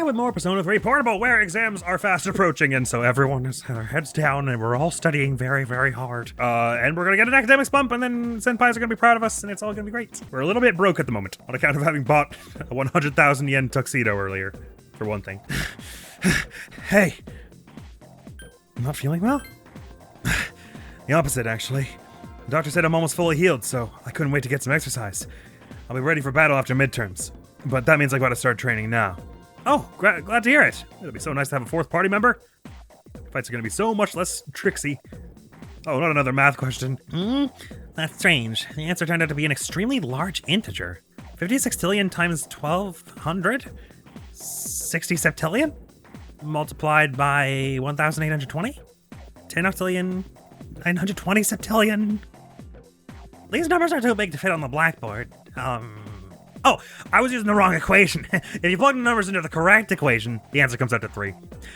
with more Persona 3 Portable, where exams are fast approaching, and so everyone has their heads down, and we're all studying very, very hard. And we're gonna get an academics bump, and then senpais are gonna be proud of us, and it's all gonna be great. We're a little bit broke at the moment, on account of having bought a 100,000 yen tuxedo earlier, for one thing. Hey. I'm not feeling well? The opposite, actually. The doctor said I'm almost fully healed, so I couldn't wait to get some exercise. I'll be ready for battle after midterms. But that means I gotta start training now. Oh, glad to hear it. It'll be so nice to have a fourth party member. Fights are gonna be so much less tricksy. Oh, not another math question. That's strange. The answer turned out to be an extremely large integer. 56 sextillion times 1200? 60 septillion? Multiplied by 1820? 10 octillion, 920 septillion. These numbers are too big to fit on the blackboard. Oh, I was using the wrong equation. If you plug the numbers into the correct equation, the answer comes out to 3.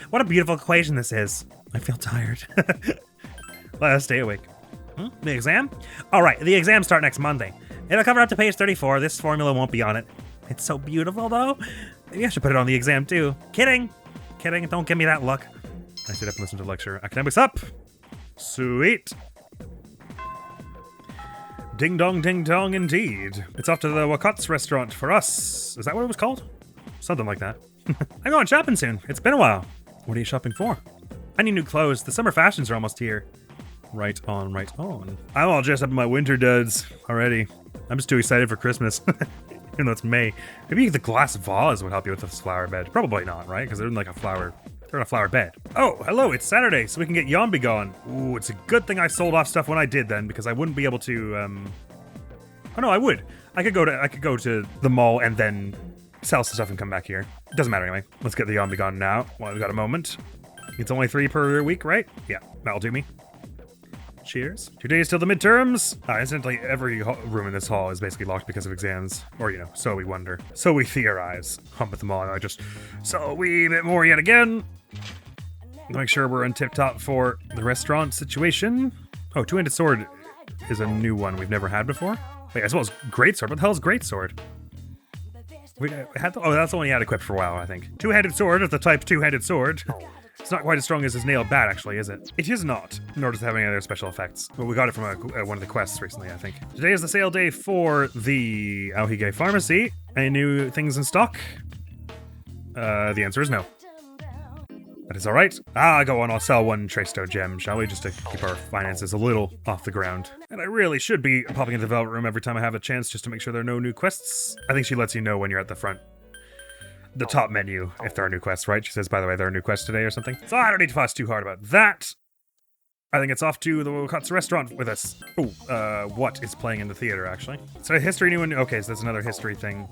What a beautiful equation this is. I feel tired. Let's stay awake. The exam? Alright, the exams start next Monday. It'll cover up to page 34. This formula won't be on it. It's so beautiful, though. Maybe I should put it on the exam, too. Kidding. Don't give me that look. I sit up and listen to the lecture. Academics up. Sweet. Ding dong indeed. It's off to the Wakat's restaurant for us. Is that what it was called? Something like that. I'm going shopping soon. It's been a while. What are you shopping for? I need new clothes. The summer fashions are almost here. Right on. I'm all dressed up in my winter duds already. I'm just too excited for Christmas. Even though it's May. Maybe the glass vase would help you with this flower bed. Probably not, right? Because they're in like a flower... They're in a flower bed. Oh, hello, it's Saturday, so we can get Yombi gone. Ooh, it's a good thing I sold off stuff when I did then, because I wouldn't be able to, Oh no, I would. I could go to the mall and then sell some stuff and come back here. It doesn't matter anyway. Let's get the Yombi gone now, while we've got a moment. It's only 3 per week, right? Yeah, that'll do me. Cheers. 2 days till the midterms. Incidentally, every room in this hall is basically locked because of exams. Or, you know, so we wonder. So we theorize. Hump at the mall, I just... So a wee bit more yet again. Make sure we're on tip-top for the restaurant situation. Oh, two-handed sword is a new one we've never had before. Wait, as well as greatsword. What the hell is greatsword? We had that's the one he had equipped for a while, I think. Two-handed sword is the type two-handed sword. It's not quite as strong as his nailed bat, actually, is it? It is not, nor does it have any other special effects. But we got it from one of the quests recently, I think. Today is the sale day for the Aohige Pharmacy. Any new things in stock? The answer is no. That is alright. Go on, I'll sell 1 Tresto gem, shall we? Just to keep our finances a little off the ground. And I really should be popping into the Velvet Room every time I have a chance, just to make sure there are no new quests. I think she lets you know when you're at the front. The top menu, if there are new quests, right? She says, by the way, there are new quests today or something. So I don't need to fuss too hard about that. I think it's off to the Wakat's restaurant with us. Oh, what is playing in the theater, actually? So history new and... Okay, so that's another history thing.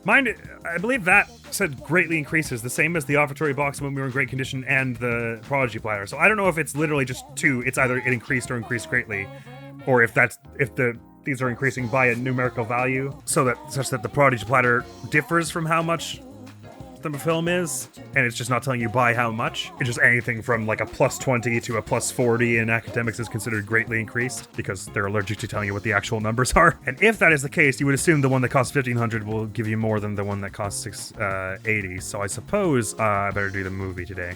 Mind, I believe that said greatly increases, the same as the offertory box when we were in great condition and the prodigy platter. So I don't know if it's literally just 2. It's either it increased or increased greatly, or if these are increasing by a numerical value, such that the prodigy platter differs from how much the film is, and it's just not telling you by how much. It's just anything from like a +20 to a +40 in academics is considered greatly increased because they're allergic to telling you what the actual numbers are. And if that is the case, you would assume the one that costs 1,500 will give you more than the one that costs 680. So I suppose I better do the movie today,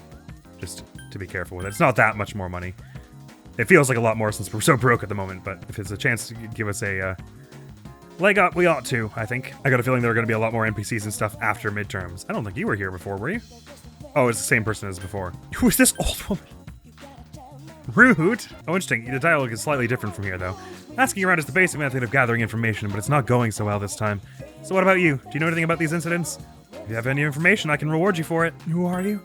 just to be careful with it. It's not that much more money. It feels like a lot more since we're so broke at the moment, but if it's a chance to give us a leg up, we ought to, I think. I got a feeling there are going to be a lot more NPCs and stuff after midterms. I don't think you were here before, were you? Oh, it's the same person as before. Who is this old woman? Rude. Oh, interesting. The dialogue is slightly different from here, though. Asking around is the basic method of gathering information, but it's not going so well this time. So what about you? Do you know anything about these incidents? If you have any information, I can reward you for it. Who are you?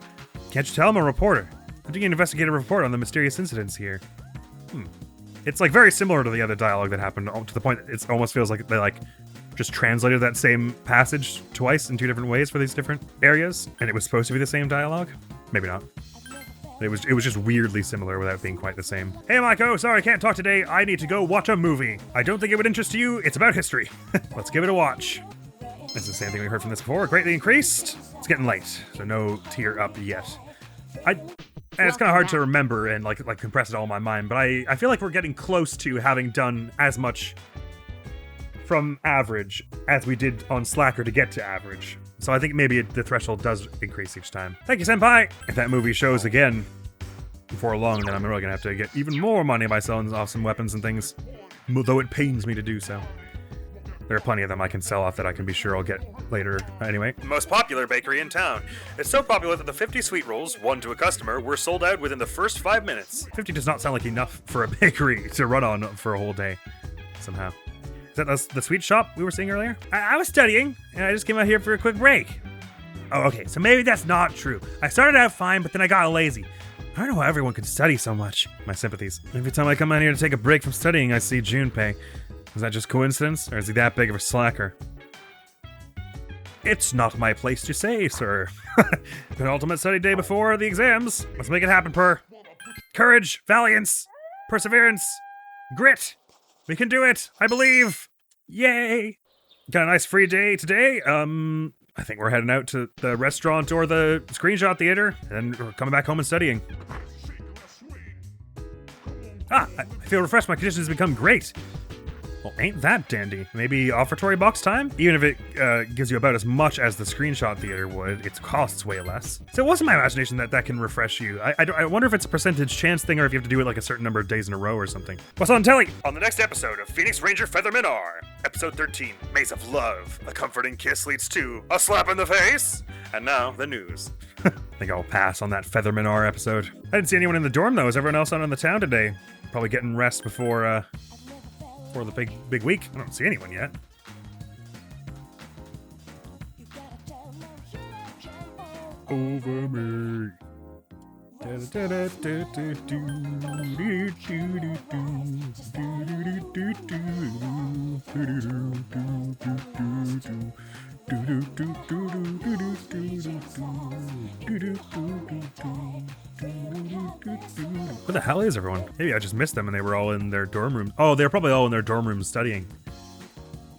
Can't you tell? I'm a reporter. I'm doing an investigative report on the mysterious incidents here. It's like very similar to the other dialogue that happened, to the point that it almost feels like they just translated that same passage twice in 2 different ways for these different areas, and it was supposed to be the same dialogue. Maybe not. It was just weirdly similar without being quite the same. Hey, Maiko, sorry I can't talk today. I need to go watch a movie. I don't think it would interest you. It's about history. Let's give it a watch. It's the same thing we heard from this before. Greatly increased. It's getting late, so no tier up yet. And it's kind of hard to remember and like compress it all in my mind, but I feel like we're getting close to having done as much from average as we did on Slacker to get to average. So I think maybe the threshold does increase each time. Thank you, Senpai! If that movie shows again before long, then I'm really gonna have to get even more money by selling off some weapons and things. Though it pains me to do so. There are plenty of them I can sell off that I can be sure I'll get later. Anyway. Most popular bakery in town. It's so popular that the 50 sweet rolls, one to a customer, were sold out within the first 5 minutes. 50 does not sound like enough for a bakery to run on for a whole day, somehow. Is that the sweet shop we were seeing earlier? I was studying, and I just came out here for a quick break. Oh, okay, so maybe that's not true. I started out fine, but then I got lazy. I don't know how everyone could study so much. My sympathies. Every time I come out here to take a break from studying, I see Junpei. Is that just coincidence, or is he that big of a slacker? It's not my place to say, sir. Penultimate study day before the exams. Let's make it happen, Per. Courage, valiance, perseverance, grit. We can do it, I believe. Yay. Got a nice free day today. I think we're heading out to the restaurant or the screenshot theater, and then we're coming back home and studying. I feel refreshed. My condition has become great. Well, ain't that dandy? Maybe offertory box time? Even if it gives you about as much as the screenshot theater would, it costs way less. So it wasn't my imagination that can refresh you. I wonder if it's a percentage chance thing or if you have to do it like a certain number of days in a row or something. What's on telly? On the next episode of Phoenix Ranger Featherman R. Episode 13, Maze of Love. A comforting kiss leads to a slap in the face. And now, the news. I think I'll pass on that Featherman R episode. I didn't see anyone in the dorm though. Is everyone else out in the town today? Probably getting rest before the big week. I don't see anyone yet. Over me. Where the hell is everyone? Maybe I just missed them and they were all in their dorm room. Oh, they're probably all in their dorm room studying.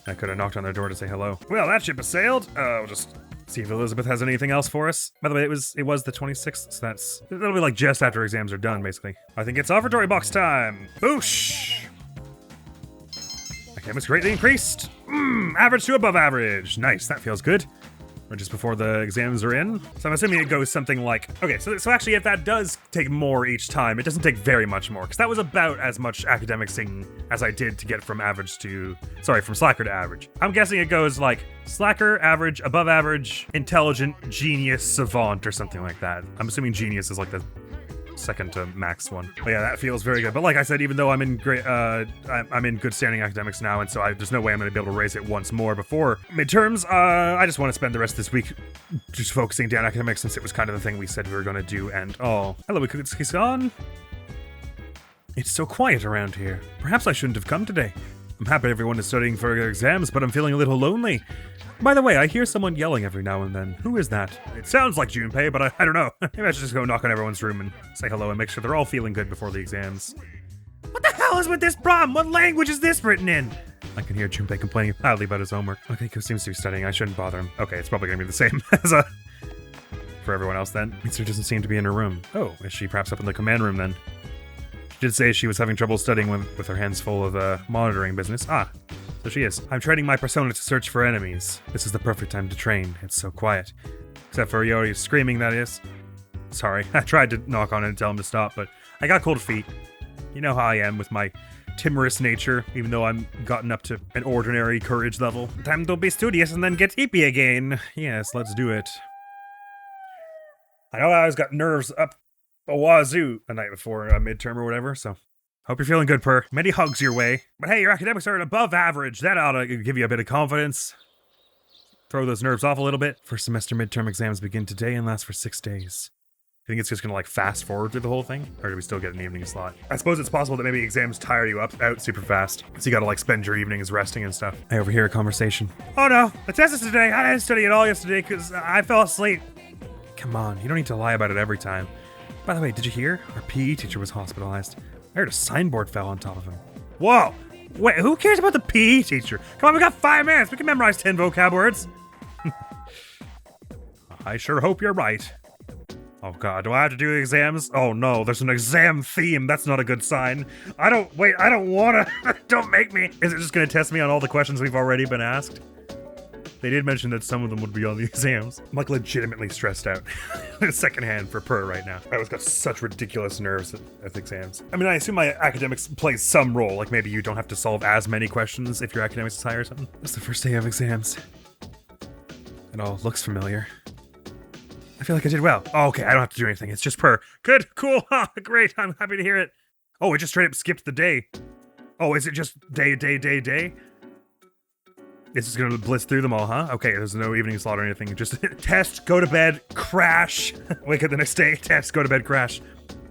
I could have knocked on their door to say hello. Well, that ship has sailed. We'll just see if Elizabeth has anything else for us. By the way, it was the 26th, so that'll be like just after exams are done, basically. I think it's offertory box time. Boosh! My chem is greatly increased. Average to above average. Nice, that feels good. Or just before the exams are in. So I'm assuming it goes something like, okay, so actually if that does take more each time, it doesn't take very much more, because that was about as much academicsing as I did to get from slacker to average. I'm guessing it goes like slacker, average, above average, intelligent, genius, savant, or something like that. I'm assuming genius is like the second to max one. But yeah, that feels very good. But like I said, even though I'm in great, I'm in good standing academics now, and so there's no way I'm going to be able to raise it once more before midterms. I just want to spend the rest of this week just focusing down academics, since it was kind of the thing we said we were going to do. And hello, Kukutsuki-san. It's so quiet around here. Perhaps I shouldn't have come today. I'm happy everyone is studying for their exams, but I'm feeling a little lonely. By the way, I hear someone yelling every now and then. Who is that? It sounds like Junpei, but I don't know. Maybe I should just go knock on everyone's room and say hello and make sure they're all feeling good before the exams. What the hell is with this problem? What language is this written in? I can hear Junpei complaining loudly about his homework. Okay, he seems to be studying. I shouldn't bother him. Okay, it's probably going to be the same as for everyone else then. Mitsu doesn't seem to be in her room. Oh, is she perhaps up in the command room then? She did say she was having trouble studying with her hands full of monitoring business. So she is. I'm training my persona to search for enemies. This is the perfect time to train. It's so quiet. Except for Yori screaming, that is. Sorry, I tried to knock on it and tell him to stop, but I got cold feet. You know how I am with my timorous nature, even though I'm gotten up to an ordinary courage level. Time to be studious and then get hippie again. Yes, let's do it. I know I always got nerves up a wazoo the night before a midterm or whatever, so hope you're feeling good, Per. Many hugs your way. But hey, your academics are above average. That ought to give you a bit of confidence. Throw those nerves off a little bit. First semester midterm exams begin today and last for 6 days. You think it's just gonna like fast forward through the whole thing? Or do we still get an evening slot? I suppose it's possible that maybe exams tire you out super fast. So you gotta like spend your evenings resting and stuff. I overhear a conversation. Oh no, the test is today. I didn't study at all yesterday because I fell asleep. Come on, you don't need to lie about it every time. By the way, did you hear? Our PE teacher was hospitalized. I heard a signboard fell on top of him. Whoa! Wait, who cares about the PE teacher? Come on, we got 5 minutes. We can memorize 10 vocab words. I sure hope you're right. Oh god, do I have to do the exams? Oh no, there's an exam theme. That's not a good sign. I don't wanna. Don't make me. Is it just gonna test me on all the questions we've already been asked? They did mention that some of them would be on the exams. I'm like legitimately stressed out. Secondhand for Per right now. I always got such ridiculous nerves at the exams. I mean, I assume my academics plays some role. Like maybe you don't have to solve as many questions if your academics is high or something. It's the first day of exams. It all looks familiar. I feel like I did well. Oh, okay, I don't have to do anything. It's just Per. Good, cool, great, I'm happy to hear it. Oh, it just straight up skipped the day. Oh, is it just day? It's just gonna blitz through them all, huh? Okay, there's no evening slot or anything. Just test, go to bed, crash. Wake up the next day, test, go to bed, crash.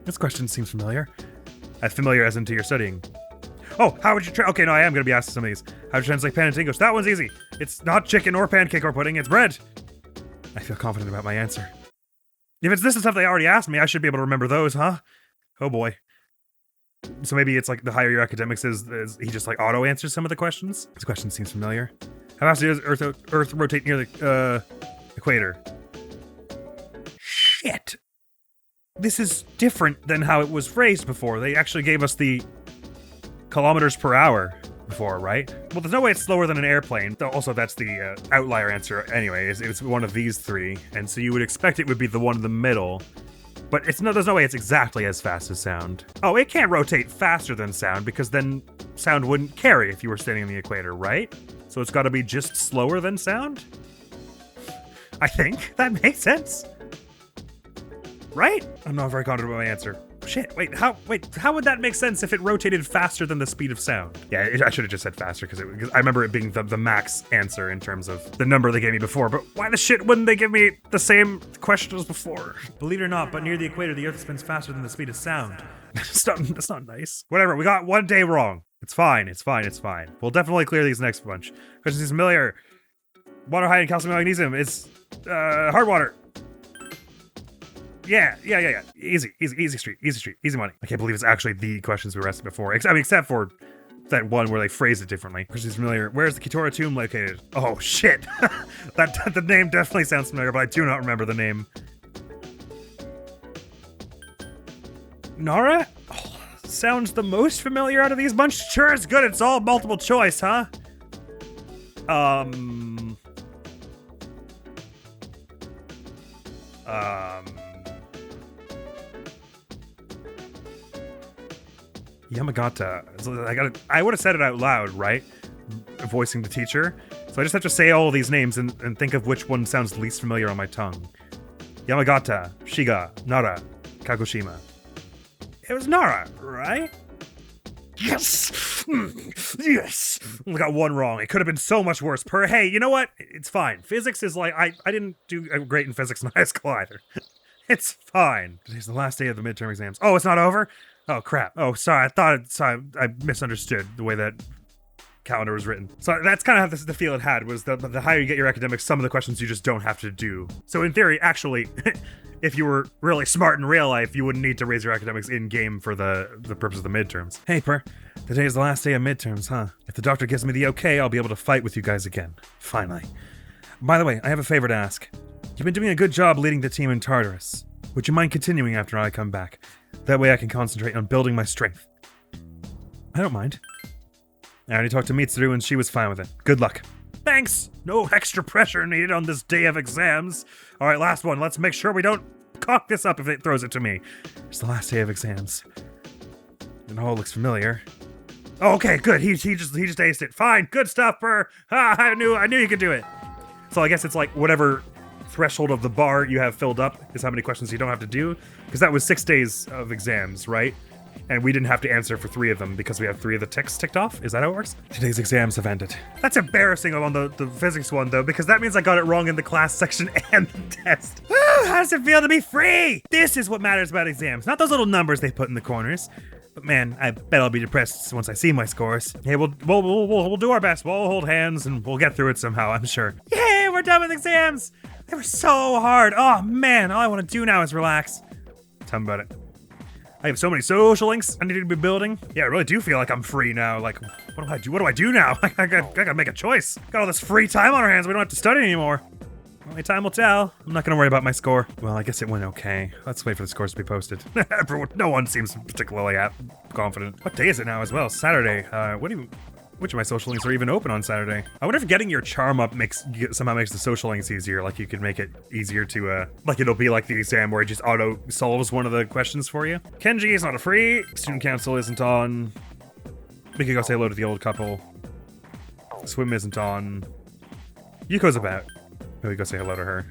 This question seems familiar. As familiar as into your studying. Oh, how would you okay, no, I am gonna be asked some of these. How would you translate pan into English? That one's easy. It's not chicken or pancake or pudding, it's bread. I feel confident about my answer. If it's this stuff they already asked me, I should be able to remember those, huh? Oh boy. So maybe it's like the higher your academics is he just like auto answers some of the questions? This question seems familiar. How fast does Earth rotate near the equator? Shit. This is different than how it was phrased before. They actually gave us the kilometers per hour before, right? Well, there's no way it's slower than an airplane. Also, that's the outlier answer anyway. It's one of these three, and so you would expect it would be the one in the middle. But there's no way it's exactly as fast as sound. Oh, it can't rotate faster than sound because then sound wouldn't carry if you were standing on the equator, right? So it's got to be just slower than sound? I think that makes sense. Right? I'm not very confident about my answer. Shit, how would that make sense if it rotated faster than the speed of sound? Yeah, I should have just said faster because I remember it being the max answer in terms of the number they gave me before, but why the shit wouldn't they give me the same question as before? Believe it or not, but near the equator, the Earth spins faster than the speed of sound. That's not nice. Whatever, we got one day wrong. It's fine. We'll definitely clear these next bunch. Questions familiar. Water high in calcium and magnesium. It's hard water. Yeah. Easy street, easy money. I can't believe it's actually the questions we were asked before. Except for that one where they phrased it differently. Questions familiar. Where's the Kitora tomb located? Oh shit. The name definitely sounds familiar, but I do not remember the name. Nara? Oh, sounds the most familiar out of these bunch. Sure, it's good. It's all multiple choice, huh? Yamagata. I would have said it out loud, right? Voicing the teacher. So I just have to say all of these names and think of which one sounds least familiar on my tongue. Yamagata, Shiga, Nara, Kagoshima. It was Nara, right? Yes! Yes! We got one wrong. It could have been so much worse. Hey, you know what? It's fine. Physics is like, I didn't do great in physics in high school either. It's fine. Today's the last day of the midterm exams. Oh, it's not over? Oh, crap. Oh, sorry. I misunderstood the way that calendar was written. So that's kind of how the feel it had, was the higher you get your academics, some of the questions you just don't have to do. So in theory, actually, if you were really smart in real life, you wouldn't need to raise your academics in-game for the purpose of the midterms. Hey, Per. Today is the last day of midterms, huh? If the doctor gives me the okay, I'll be able to fight with you guys again. Finally. By the way, I have a favor to ask. You've been doing a good job leading the team in Tartarus. Would you mind continuing after I come back? That way I can concentrate on building my strength. I don't mind. I already talked to Mitsuru and she was fine with it. Good luck. Thanks! No extra pressure needed on this day of exams. Alright, last one. Let's make sure we don't cock this up if it throws it to me. It's the last day of exams. It all looks familiar. Oh, okay, good. He just aced it. Fine, good stuff, Per. I knew you could do it. So I guess it's like whatever threshold of the bar you have filled up is how many questions you don't have to do. Because that was 6 days of exams, right? And we didn't have to answer for 3 of them because we have 3 of the ticks ticked off. Is that how it works? Today's exams have ended. That's embarrassing on the physics one, though, because that means I got it wrong in the class section and the test. Woo! How does it feel to be free? This is what matters about exams, not those little numbers they put in the corners. But man, I bet I'll be depressed once I see my scores. Hey, we'll do our best. We'll hold hands and we'll get through it somehow, I'm sure. Yay, we're done with exams! They were so hard. Oh man, all I want to do now is relax. Tell me about it. I have so many social links I need to be building. Yeah, I really do feel like I'm free now. Like, what do I do now? I gotta make a choice. Got all this free time on our hands. We don't have to study anymore. Only time will tell. I'm not gonna worry about my score. Well, I guess it went okay. Let's wait for the scores to be posted. No one seems particularly confident. What day is it now as well? Saturday. Which of my social links are even open on Saturday? I wonder if getting your charm up somehow makes the social links easier. Like you could make it easier to, like it'll be like the exam where it just auto solves one of the questions for you. Kenji is not a free. Student council isn't on. We could go say hello to the old couple. Swim isn't on. Yuko's about. Maybe go say hello to her.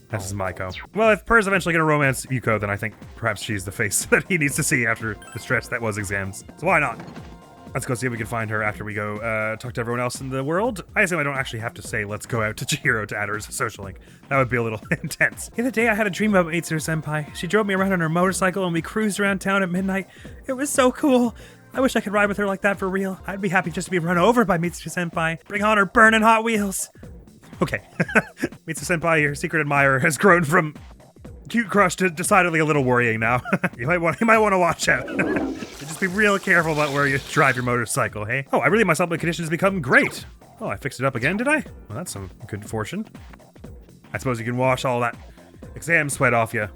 This is Maiko. Well, if Per's eventually gonna romance Yuko, then I think perhaps she's the face that he needs to see after the stress that was exams. So why not? Let's go see if we can find her after we go talk to everyone else in the world. I assume I don't actually have to say, let's go out to Chihiro to add her as a social link. That would be a little intense. The other day I had a dream about Mitsuru-senpai. She drove me around on her motorcycle and we cruised around town at midnight. It was so cool. I wish I could ride with her like that for real. I'd be happy just to be run over by Mitsuru-senpai. Bring on her burning Hot Wheels. Okay. Mitsuru-senpai, your secret admirer, has grown from cute crush to decidedly a little worrying now. You might want to watch out. Just be real careful about where you drive your motorcycle, hey? Oh, I really my supplement condition has become great. Oh, I fixed it up again, did I? Well, that's some good fortune. I suppose you can wash all that exam sweat off you.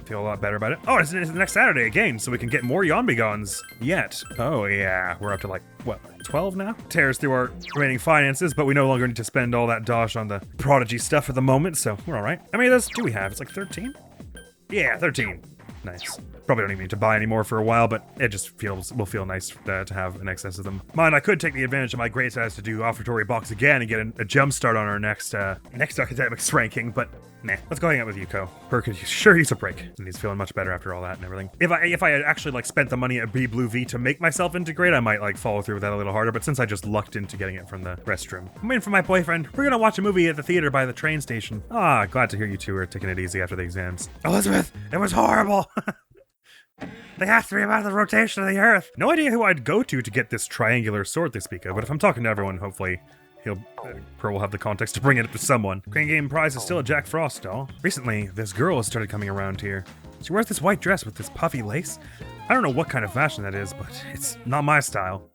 Feel a lot better about it. Oh, it's next Saturday again, so we can get more Yonbigons yet. Oh yeah, we're up to like, what, 12 now? Tears through our remaining finances, but we no longer need to spend all that dosh on the Prodigy stuff for the moment, so we're all right. How many of those do we have? It's like 13? Yeah, 13. Nice. Probably don't even need to buy any more for a while, but it just will feel nice to have in excess of them. Mind, I could take the advantage of my great status to do offertory box again and get a jump start on our next academics ranking, but nah. Let's go hang out with Yuko. Per could sure use a break, and he's feeling much better after all that and everything. If I had actually like spent the money at B Blue V to make myself integrate, I might like follow through with that a little harder, but since I just lucked into getting it from the restroom. I'm waiting for my boyfriend. We're gonna watch a movie at the theater by the train station. Ah, glad to hear you two are taking it easy after the exams. Elizabeth, it was horrible. They have to be about the rotation of the Earth. No idea who I'd go to get this triangular sword they speak of, but if I'm talking to everyone, hopefully Per will have the context to bring it up to someone. Crane Game prize is still a Jack Frost doll. Recently, this girl has started coming around here. She wears this white dress with this puffy lace. I don't know what kind of fashion that is, but it's not my style.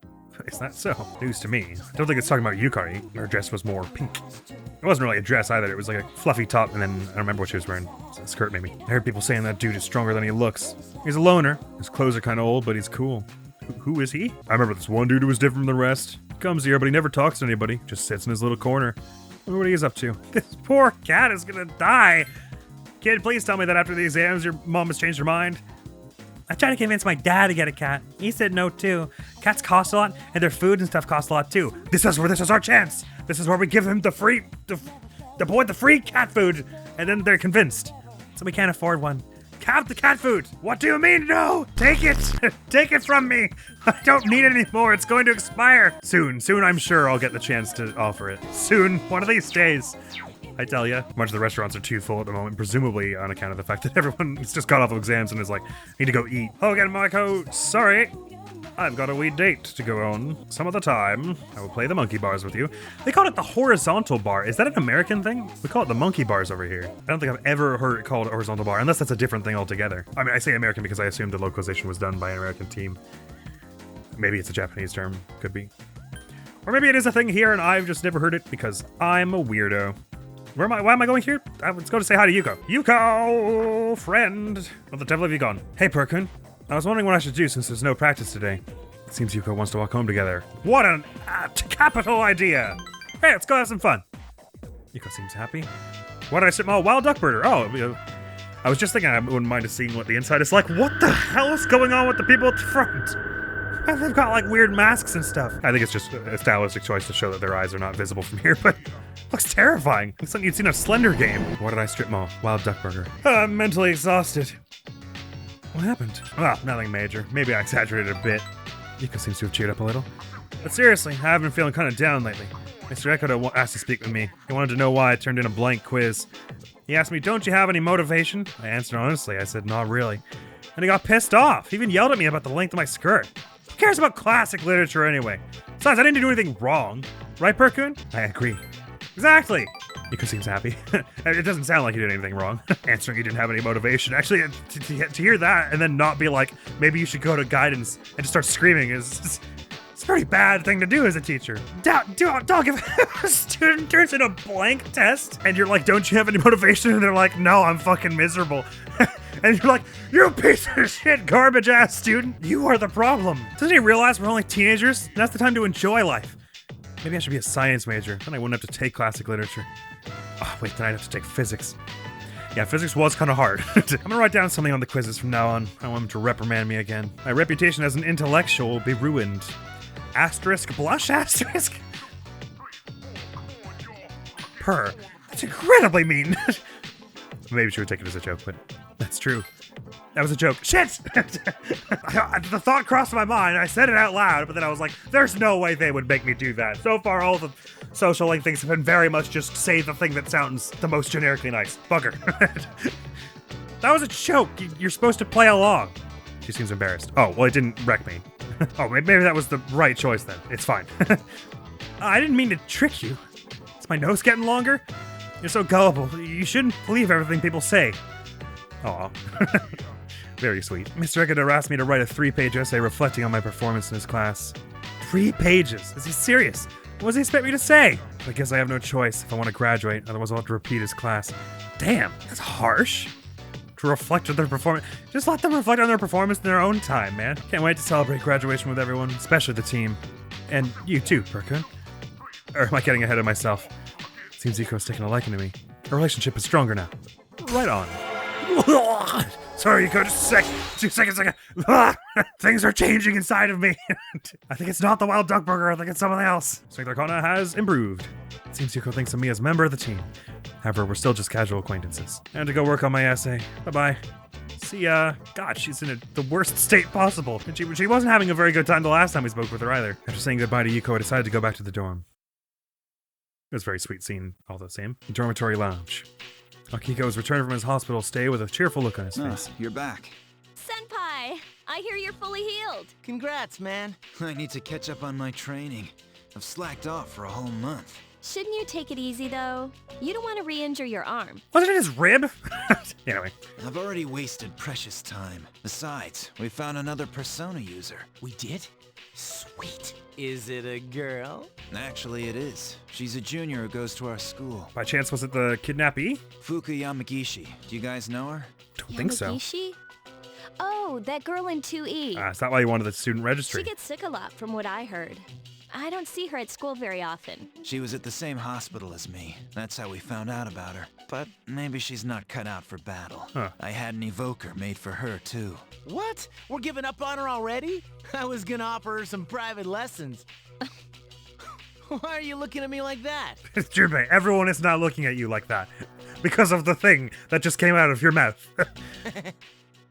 Is that so? News to me. I don't think it's talking about Yukari. Her dress was more pink. It wasn't really a dress either. It was like a fluffy top, and then I don't remember what she was wearing. A skirt, maybe. I heard people saying that dude is stronger than he looks. He's a loner. His clothes are kind of old, but he's cool. Who is he? I remember this one dude who was different from the rest. He comes here, but he never talks to anybody. Just sits in his little corner. I wonder what he is up to. This poor cat is gonna die. Kid, please tell me that after the exams, your mom has changed her mind. I tried to convince my dad to get a cat. He said no too. Cats cost a lot, and their food and stuff cost a lot too. This is our chance. This is where we give them the free cat food, and then they're convinced. So we can't afford one. Have the cat food. What do you mean no? Take it. Take it from me. I don't need it anymore. It's going to expire. Soon, I'm sure I'll get the chance to offer it. Soon, one of these days. I tell ya, much of the restaurants are too full at the moment, presumably on account of the fact that everyone's just got off of exams and is like, need to go eat. Oh, again, Maiko, sorry. I've got a wee date to go on. Some of the time, I will play the monkey bars with you. They call it the horizontal bar. Is that an American thing? We call it the monkey bars over here. I don't think I've ever heard it called a horizontal bar, unless that's a different thing altogether. I mean, I say American because I assume the localization was done by an American team. Maybe it's a Japanese term. Could be. Or maybe it is a thing here and I've just never heard it because I'm a weirdo. Why am I going here? Let's go to say hi to Yuko. Yuko, friend. What the devil have you gone? Hey, Perkun. I was wondering what I should do since there's no practice today. It seems Yuko wants to walk home together. What an capital idea. Hey, let's go have some fun. Yuko seems happy. Why did I sit my wild duck burger? Oh, I was just thinking I wouldn't mind seeing what the inside is like. What the hell is going on with the people at the front? They've got like weird masks and stuff. I think it's just a stylistic choice to show that their eyes are not visible from here, but looks terrifying. Looks like you'd seen a Slender Game. What did I strip mall? Wild duck burger. I'm mentally exhausted. What happened? Well, nothing major. Maybe I exaggerated a bit. Yuko seems to have cheered up a little. But seriously, I've been feeling kind of down lately. Mr. Echo asked to speak with me. He wanted to know why I turned in a blank quiz. He asked me, don't you have any motivation? I answered honestly. I said, not really. And he got pissed off. He even yelled at me about the length of my skirt. Who cares about classic literature anyway? Besides, I didn't do anything wrong. Right, Perkun? I agree. Exactly. Yuko seems happy. It doesn't sound like you did anything wrong. Answering you didn't have any motivation. Actually, to hear that and then not be like, maybe you should go to guidance and just start screaming is It's a pretty bad thing to do as a teacher. Don't give a student turns in a blank test and you're like, don't you have any motivation? And they're like, no, I'm fucking miserable. And you're like, you piece of shit, garbage ass student. You are the problem. Doesn't he realize we're only teenagers? That's the time to enjoy life. Maybe I should be a science major. Then I wouldn't have to take classic literature. Oh, wait, then I'd have to take physics. Yeah, physics was kind of hard. I'm gonna write down something on the quizzes from now on. I want him to reprimand me again. My reputation as an intellectual will be ruined. Asterisk blush asterisk? Purr. That's incredibly mean. Maybe she would take it as a joke, but that's true. That was a joke. Shit! The thought crossed my mind. I said it out loud, but then I was like, there's no way they would make me do that. So far, all the social link things have been very much just say the thing that sounds the most generically nice. Bugger. That was a joke. You're supposed to play along. She seems embarrassed. Oh, well, it didn't wreck me. Oh, maybe that was the right choice then. It's fine. I didn't mean to trick you. Is my nose getting longer? You're so gullible. You shouldn't believe everything people say. Aw. Very sweet. Mr. Egada asked me to write a 3-page essay reflecting on my performance in his class. 3 pages? Is he serious? What does he expect me to say? I guess I have no choice if I want to graduate, otherwise I'll have to repeat his class. Damn, that's harsh. To reflect on their performance. Just let them reflect on their performance in their own time, man. Can't wait to celebrate graduation with everyone, especially the team. And you too, Perkun. Or am I getting ahead of myself? Seems Iko's taking a liking to me. Our relationship is stronger now. Right on. Sorry, Iko, just a sec. 2 seconds. Things are changing inside of me. I think it's not the wild duck burger. I think it's something else. Strength Arcana has improved. It seems Iko thinks of me as a member of the team. However, we're still just casual acquaintances. I had to go work on my essay. Bye-bye. See ya. God, she's in the worst state possible. And she wasn't having a very good time the last time we spoke with her either. After saying goodbye to Yuko, I decided to go back to the dorm. It was a very sweet scene, all the same. The dormitory lounge. Akiko was returned from his hospital stay with a cheerful look on his face. You're back. Senpai, I hear you're fully healed. Congrats, man. I need to catch up on my training. I've slacked off for a whole month. Shouldn't you take it easy, though? You don't want to re-injure your arm. Wasn't it his rib? Anyway. I've already wasted precious time. Besides, we found another Persona user. We did? Sweet. Is it a girl? Actually, it is. She's a junior who goes to our school. By chance, was it the kidnappee? Fuka Yamagishi. Do you guys know her? Don't think so. Yamagishi? Oh, that girl in 2E. Is that why you wanted the student registry? She gets sick a lot, from what I heard. I don't see her at school very often. She was at the same hospital as me. That's how we found out about her. But maybe she's not cut out for battle. Huh. I had an evoker made for her, too. What? We're giving up on her already? I was gonna offer her some private lessons. Why are you looking at me like that? Junpei, everyone is not looking at you like that. Because of the thing that just came out of your mouth.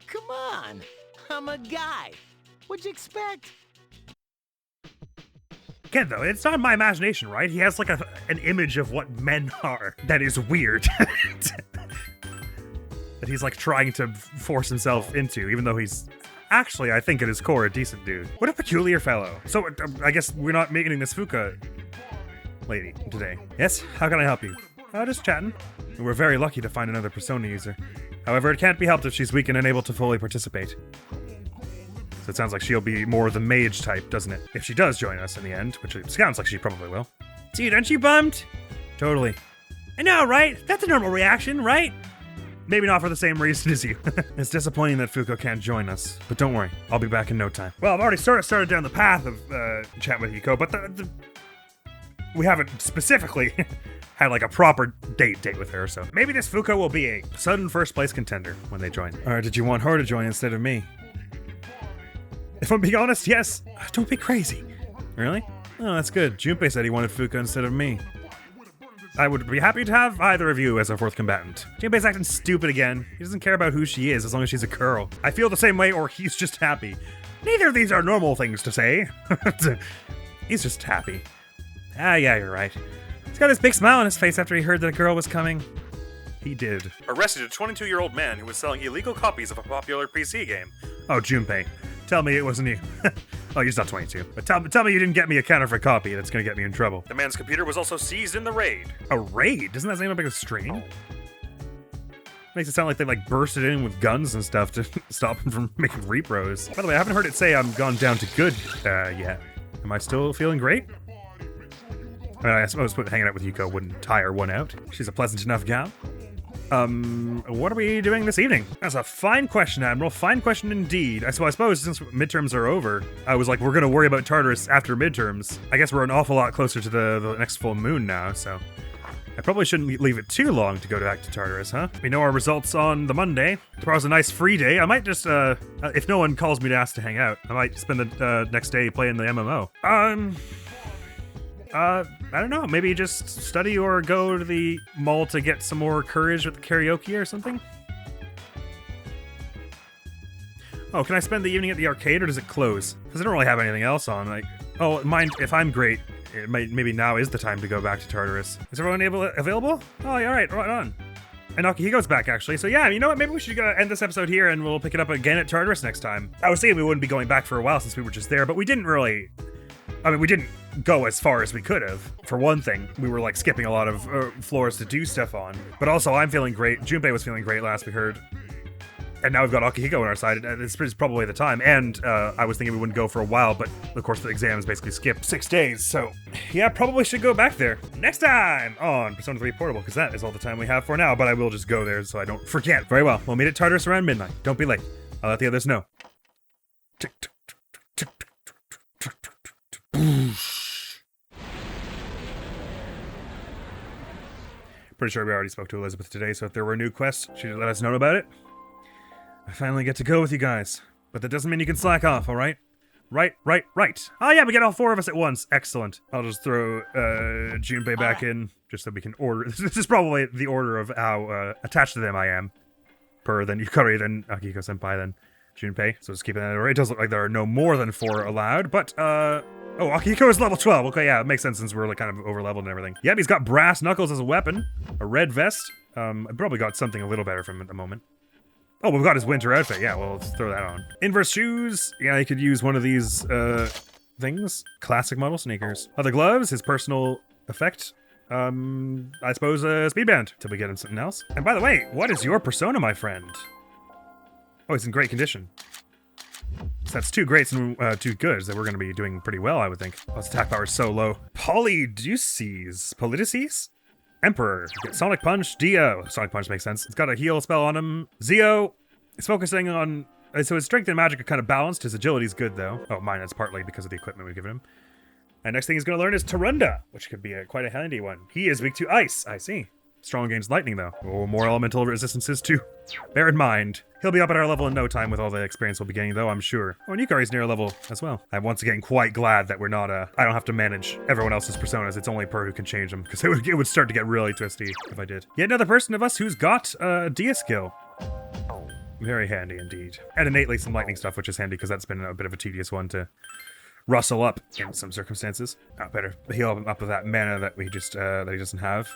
Come on. I'm a guy. What'd you expect? Again, though, it's not my imagination, right? He has like an image of what men are that is weird. That he's like trying to force himself into, even though he's actually, I think at his core, a decent dude. What a peculiar fellow. So, I guess we're not meeting this Fuka lady today. Yes? How can I help you? Oh, just chatting. We're very lucky to find another Persona user. However, it can't be helped if she's weak and unable to fully participate. So it sounds like she'll be more the mage type, doesn't it? If she does join us in the end, which it sounds like she probably will. Dude, aren't you bummed? Totally. I know, right? That's a normal reaction, right? Maybe not for the same reason as you. It's disappointing that Fuko can't join us, but don't worry, I'll be back in no time. Well, I've already sort of started down the path of chatting with Yuko, but we haven't specifically had like a proper date with her, so maybe this Fuko will be a sudden first place contender when they join. Or did you want her to join instead of me? If I'm being honest, yes. Don't be crazy. Really? Oh, that's good. Junpei said he wanted Fuka instead of me. I would be happy to have either of you as a fourth combatant. Junpei's acting stupid again. He doesn't care about who she is as long as she's a girl. I feel the same way, or he's just happy. Neither of these are normal things to say. He's just happy. Ah, yeah, you're right. He's got this big smile on his face after he heard that a girl was coming. He did. Arrested a 22-year-old man who was selling illegal copies of a popular PC game. Oh, Junpei. Tell me it wasn't you. Oh, he's not 22. But tell me you didn't get me a counterfeit copy. That's gonna get me in trouble. The man's computer was also seized in the raid. A raid? Doesn't that sound like a string? Makes it sound like they like bursted in with guns and stuff to stop him from making repros. By the way, I haven't heard it say I'm gone down to good yet. Am I still feeling great? I mean, I suppose hanging out with Yuko wouldn't tire one out. She's a pleasant enough gal. What are we doing this evening? That's a fine question, Admiral. Fine question indeed. So I suppose since midterms are over, I was like, we're gonna worry about Tartarus after midterms. I guess we're an awful lot closer to the next full moon now, so I probably shouldn't leave it too long to go back to Tartarus, huh? We know our results on the Monday. Tomorrow's a nice free day. I might just, if no one calls me to ask to hang out, I might spend the next day playing the MMO. I don't know, maybe just study or go to the mall to get some more courage with the karaoke or something? Oh, can I spend the evening at the arcade or does it close? Because I don't really have anything else on. Like, oh, mind if I'm great, maybe now is the time to go back to Tartarus. Is everyone available? Oh, yeah, all right on. And Akihiko's back, actually. So yeah, you know what? Maybe we should end this episode here and we'll pick it up again at Tartarus next time. I was thinking we wouldn't be going back for a while since we were just there, but we didn't really... I mean, we didn't go as far as we could have. For one thing, we were like skipping a lot of floors to do stuff on. But also, I'm feeling great. Junpei was feeling great last we heard. And now we've got Akihiko on our side. This is probably the time. And I was thinking we wouldn't go for a while, but of course the exam is basically skipped 6 days. So yeah, probably should go back there next time on Persona 3 Portable, because that is all the time we have for now. But I will just go there so I don't forget. Very well. We'll meet at Tartarus around midnight. Don't be late. I'll let the others know. Pretty sure we already spoke to Elizabeth today, so if there were new quests, she'd let us know about it. I finally get to go with you guys. But that doesn't mean you can slack off, alright? Right. Oh yeah, we get all 4 of us at once. Excellent. I'll just throw Junpei back in, just so we can order. This is probably the order of how attached to them I am. Per then Yukari, then Akihiko-senpai, then Junpei. So just keeping that in order. It does look like there are no more than 4 allowed, but oh, Akihiko is level 12. Okay, yeah, it makes sense since we're like kind of over-leveled and everything. Yep, he's got brass knuckles as a weapon, a red vest. I probably got something a little better from him at the moment. Oh, we've got his winter outfit. Yeah, well, let's throw that on. Inverse shoes. Yeah, he could use one of these things. Classic model sneakers. Other gloves, his personal effect. I suppose a speed band till we get him something else. And by the way, what is your persona, my friend? Oh, he's in great condition. So that's 2 greats and 2 goods that we're going to be doing pretty well, I would think. Oh, his attack power is so low. Polidices? Emperor. Sonic Punch. Dio. Sonic Punch makes sense. It's got a heal spell on him. Zio is focusing on... So his strength and magic are kind of balanced. His agility's good, though. Oh, mine is partly because of the equipment we've given him. And next thing he's going to learn is Tarunda, which could be quite a handy one. He is weak to ice. I see. Strong against lightning, though. Oh, more elemental resistances, too. Bear in mind. He'll be up at our level in no time with all the experience we'll be getting, though, I'm sure. Oh, and Yukari's near level as well. I'm once again quite glad that we're not, I don't have to manage everyone else's personas. It's only Per who can change them, because it would start to get really twisty if I did. Yet another person of us who's got a Dia skill. Very handy indeed. And innately some lightning stuff, which is handy, because that's been a bit of a tedious one to rustle up in some circumstances. Better heal him up with that mana that we just, that he doesn't have.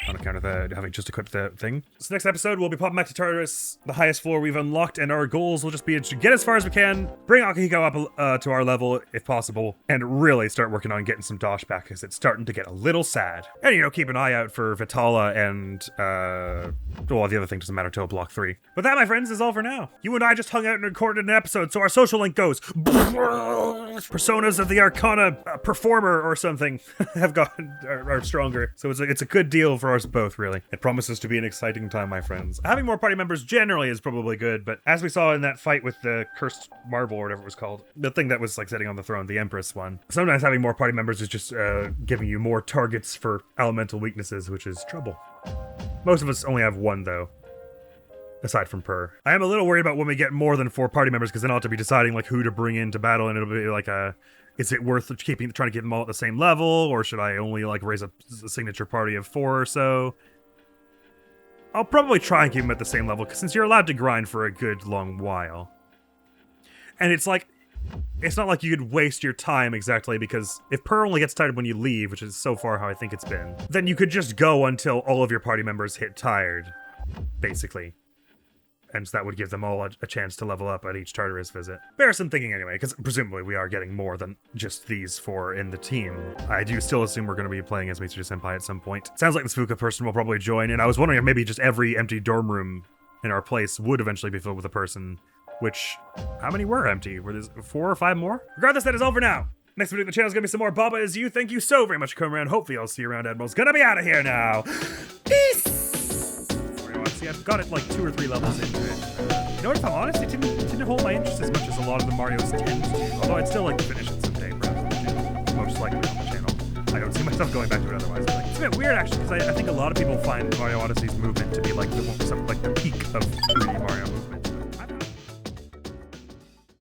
On account of having just equipped the thing. So next episode, we'll be popping back to Tartarus, the highest floor we've unlocked, and our goals will just be to get as far as we can, bring Akihiko up to our level, if possible, and really start working on getting some Dosh back, because it's starting to get a little sad. And, you know, keep an eye out for Vitala and, well, the other thing doesn't matter till Block 3. But that, my friends, is all for now. You and I just hung out and recorded an episode, so our social link goes... Personas of the Arcana performer or something are stronger. So it's a good deal for us both, really. It promises to be an exciting time, my friends. Having more party members generally is probably good, but as we saw in that fight with the cursed marble or whatever it was called, the thing that was like sitting on the throne, the Empress one, sometimes having more party members is just giving you more targets for elemental weaknesses, which is trouble. Most of us only have 1, though. Aside from Per. I am a little worried about when we get more than 4 party members, because then I'll have to be deciding like who to bring into battle, and it'll be like is it worth trying to get them all at the same level, or should I only like raise a signature party of 4 or so? I'll probably try and keep them at the same level, because since you're allowed to grind for a good long while. And it's like, it's not like you could waste your time exactly, because if Per only gets tired when you leave, which is so far how I think it's been, then you could just go until all of your party members hit tired, basically. And so that would give them all a chance to level up at each Tartarus visit. Bear some thinking anyway, because presumably we are getting more than just these 4 in the team. I do still assume we're going to be playing as Mitsuda-senpai at some point. Sounds like this Fuka person will probably join, and I was wondering if maybe just every empty dorm room in our place would eventually be filled with a person, which, how many were empty? Were there 4 or 5 more? Regardless, that is over now. Next video on the channel is gonna be some more Baba Is You. Thank you so very much for coming around. Hopefully I'll see you around. Admiral's gonna be out of here now. Peace! See, I've got it like 2 or 3 levels into it. You know what, if I'm honest, it didn't hold my interest as much as a lot of the Mario's tend to. Although I'd still like to finish it someday, perhaps on the channel. Most likely on the channel. I don't see myself going back to it otherwise. But, like, it's a bit weird actually, because I think a lot of people find Mario Odyssey's movement to be like the